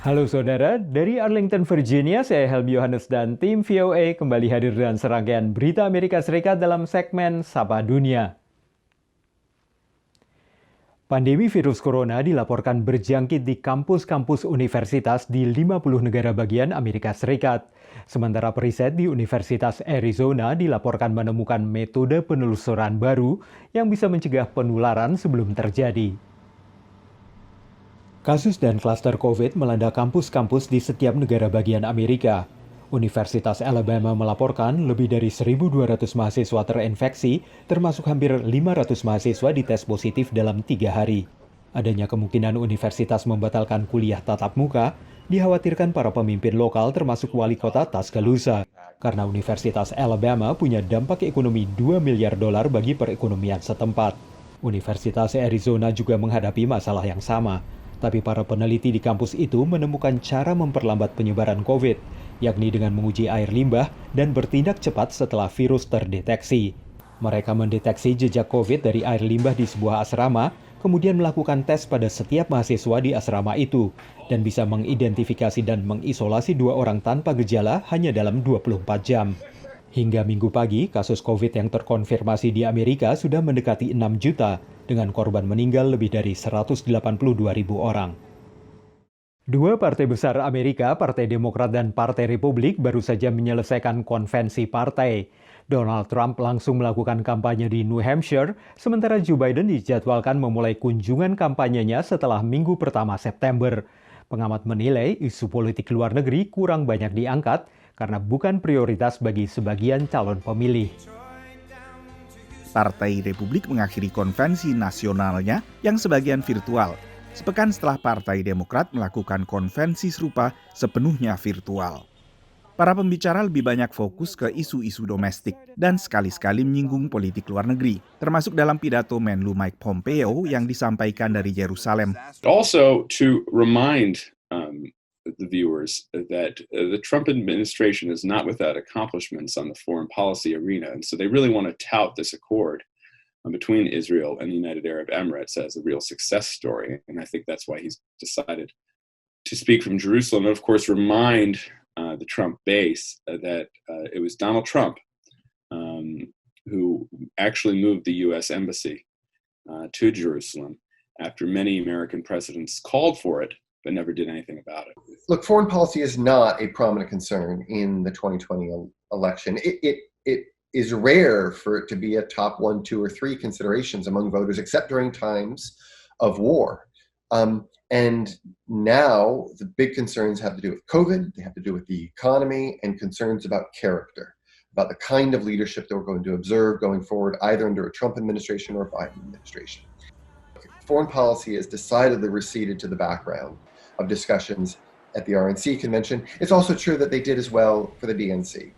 Halo saudara, dari Arlington, Virginia, saya Helmi Yohanes dan tim VOA kembali hadir dengan serangkaian berita Amerika Serikat dalam segmen Sapa Dunia. Pandemi virus corona dilaporkan berjangkit di kampus-kampus universitas di 50 negara bagian Amerika Serikat. Sementara periset di Universitas Arizona dilaporkan menemukan metode penelusuran baru yang bisa mencegah penularan sebelum terjadi. Kasus dan klaster COVID melanda kampus-kampus di setiap negara bagian Amerika. Universitas Alabama melaporkan lebih dari 1.200 mahasiswa terinfeksi, termasuk hampir 500 mahasiswa dites positif dalam 3 hari. Adanya kemungkinan universitas membatalkan kuliah tatap muka, dikhawatirkan para pemimpin lokal termasuk wali kota Tuscaloosa, karena Universitas Alabama punya dampak ekonomi $2 miliar bagi perekonomian setempat. Universitas Arizona juga menghadapi masalah yang sama. Tapi para peneliti di kampus itu menemukan cara memperlambat penyebaran COVID, yakni dengan menguji air limbah dan bertindak cepat setelah virus terdeteksi. Mereka mendeteksi jejak COVID dari air limbah di sebuah asrama, kemudian melakukan tes pada setiap mahasiswa di asrama itu, dan bisa mengidentifikasi dan mengisolasi 2 orang tanpa gejala hanya dalam 24 jam. Hingga Minggu pagi, kasus COVID yang terkonfirmasi di Amerika sudah mendekati 6 juta, dengan korban meninggal lebih dari 182.000 orang. Dua partai besar Amerika, Partai Demokrat dan Partai Republik, baru saja menyelesaikan konvensi partai. Donald Trump langsung melakukan kampanye di New Hampshire, sementara Joe Biden dijadwalkan memulai kunjungan kampanyenya setelah minggu pertama September. Pengamat menilai isu politik luar negeri kurang banyak diangkat karena bukan prioritas bagi sebagian calon pemilih. Partai Republik mengakhiri konvensi nasionalnya yang sebagian virtual, sepekan setelah Partai Demokrat melakukan konvensi serupa sepenuhnya virtual. Para pembicara lebih banyak fokus ke isu-isu domestik dan sekali-sekali menyinggung politik luar negeri, termasuk dalam pidato Menlu Mike Pompeo yang disampaikan dari Yerusalem. Also to remind the viewers that the Trump administration is not without accomplishments on the foreign policy arena. And so they really want to tout this accord between Israel and the United Arab Emirates as a real success story. And I think that's why he's decided to speak from Jerusalem. And of course, remind the Trump base that it was Donald Trump who actually moved the U.S. Embassy to Jerusalem after many American presidents called for it, but never did anything about it. Look, foreign policy is not a prominent concern in the 2020 election. It is rare for it to be a top 1, 2, or 3 considerations among voters, except during times of war. And now the big concerns have to do with COVID, they have to do with the economy, and concerns about character, about the kind of leadership that we're going to observe going forward, either under a Trump administration or a Biden administration. Foreign policy is decidedly receded to the background of discussions at the RNC convention. It's also true that they did as well for the DNC.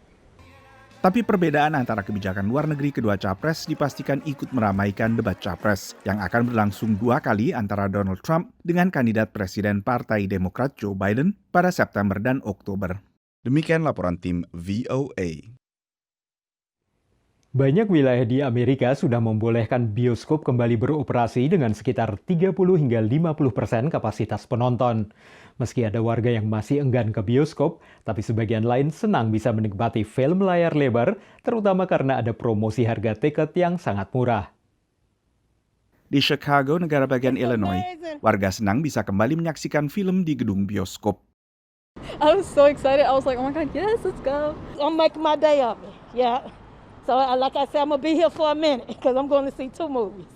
Tapi perbedaan antara kebijakan luar negeri kedua capres dipastikan ikut meramaikan debat capres yang akan berlangsung 2 kali antara Donald Trump dengan kandidat Presiden Partai Demokrat Joe Biden pada September dan Oktober. Demikian laporan tim VOA. Banyak wilayah di Amerika sudah membolehkan bioskop kembali beroperasi dengan sekitar 30 hingga 50% kapasitas penonton. Meski ada warga yang masih enggan ke bioskop, tapi sebagian lain senang bisa menikmati film layar lebar, terutama karena ada promosi harga tiket yang sangat murah. Di Chicago, negara bagian Illinois, warga senang bisa kembali menyaksikan film di gedung bioskop. I was so excited. I was like, oh my God, yes, let's go. I'm making my day of it, yeah. So like I said, I'm going to be here for a minute because I'm going to see 2 movies.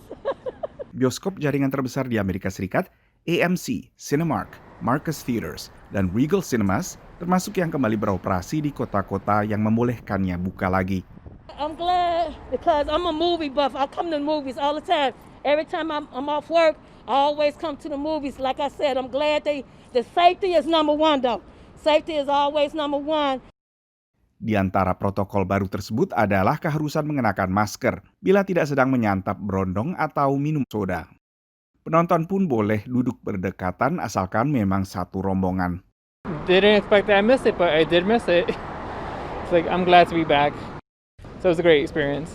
Bioskop jaringan terbesar di Amerika Serikat, AMC, Cinemark, Marcus Theatres, dan Regal Cinemas, termasuk yang kembali beroperasi di kota-kota yang membolehkannya buka lagi. I'm glad because I'm a movie buff. I come to the movies all the time. Every time I'm off work, I always come to the movies. Like I said, I'm glad the safety is number 1 though. Safety is always number 1. Di antara protokol baru tersebut adalah keharusan mengenakan masker bila tidak sedang menyantap brondong atau minum soda. Penonton pun boleh duduk berdekatan asalkan memang satu rombongan. Didn't expect that I missed it, but I did miss it. It's like I'm glad to be back. So it was a great experience.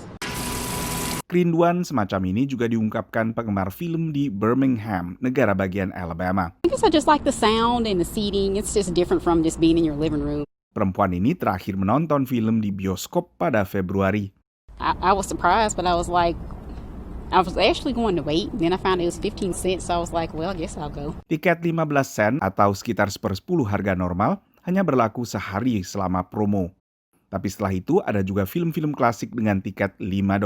Kerinduan semacam ini juga diungkapkan penggemar film di Birmingham, negara bagian Alabama. I guess I just like the sound and the seating. It's just different from just being in your living room. Perempuan ini terakhir menonton film di bioskop pada Februari. I was surprised, but I was actually going to wait. Then I found it was 15 cents, so I was like, well, I guess I'll go. Tiket 15 sen atau sekitar 1/10 harga normal hanya berlaku sehari selama promo. Tapi setelah itu ada juga film-film klasik dengan tiket $5.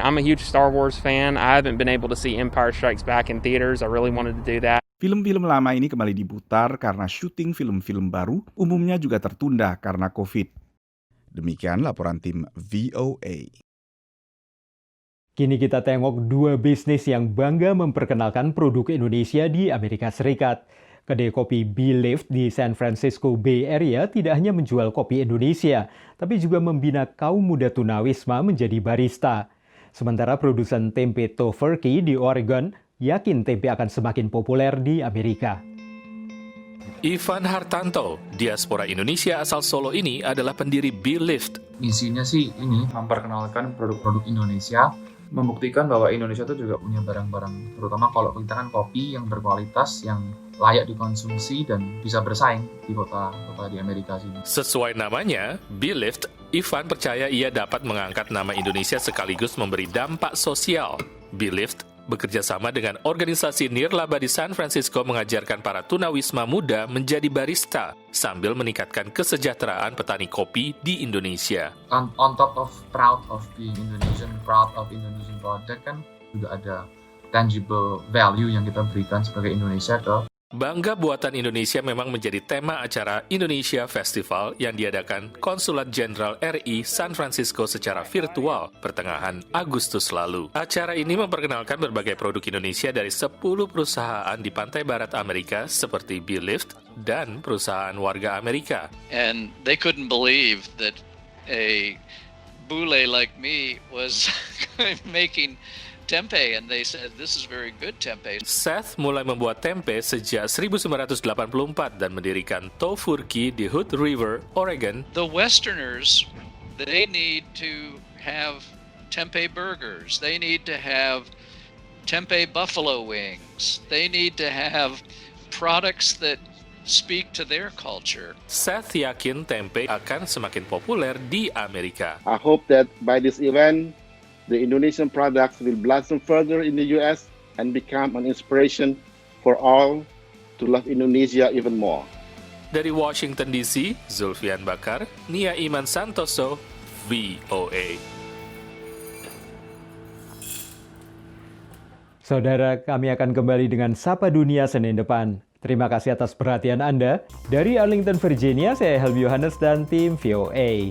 I'm a huge Star Wars fan. I haven't been able to see Empire Strikes Back in theaters. I really wanted to do that. Film-film lama ini kembali diputar karena syuting film-film baru umumnya juga tertunda karena COVID. Demikian laporan tim VOA. Kini kita tengok dua bisnis yang bangga memperkenalkan produk Indonesia di Amerika Serikat. Kedai kopi Belift di San Francisco Bay Area tidak hanya menjual kopi Indonesia, tapi juga membina kaum muda tunawisma menjadi barista. Sementara produsen tempe Tofurky di Oregon yakin tempe akan semakin populer di Amerika. Ivan Hartanto, diaspora Indonesia asal Solo ini adalah pendiri Belift. Misinya sih ini memperkenalkan produk-produk Indonesia, membuktikan bahwa Indonesia itu juga punya barang-barang, terutama kalau kita kan kopi yang berkualitas, yang layak dikonsumsi dan bisa bersaing di kota-kota di Amerika sini. Sesuai namanya, Belift, Ivan percaya ia dapat mengangkat nama Indonesia sekaligus memberi dampak sosial. Belift bekerja sama dengan organisasi nirlaba di San Francisco mengajarkan para tunawisma muda menjadi barista sambil meningkatkan kesejahteraan petani kopi di Indonesia. On top of proud of being Indonesian, proud of Indonesian product kan juga ada tangible value yang kita berikan sebagai Indonesia ke. Bangga Buatan Indonesia memang menjadi tema acara Indonesia Festival yang diadakan Konsulat Jenderal RI San Francisco secara virtual pertengahan Agustus lalu. Acara ini memperkenalkan berbagai produk Indonesia dari 10 perusahaan di pantai barat Amerika seperti Belift dan perusahaan warga Amerika. And they couldn't believe that a bule like me was making tempe, and they said this is very good tempe. Seth mulai membuat tempe sejak 1984 dan mendirikan Tofurky di Hood River, Oregon. The Westerners, they need to have tempe burgers. They need to have tempe buffalo wings. They need to have products that speak to their culture. Seth yakin tempe akan semakin populer di Amerika. I hope that by this event, the Indonesian products will blossom further in the U.S. and become an inspiration for all to love Indonesia even more. Dari Washington DC, Zulfian Bakar, Nia Iman Santoso, VOA. Saudara, kami akan kembali dengan Sapa Dunia Senin depan. Terima kasih atas perhatian Anda. Dari Arlington, Virginia, saya Helmi Yohanes dan tim VOA.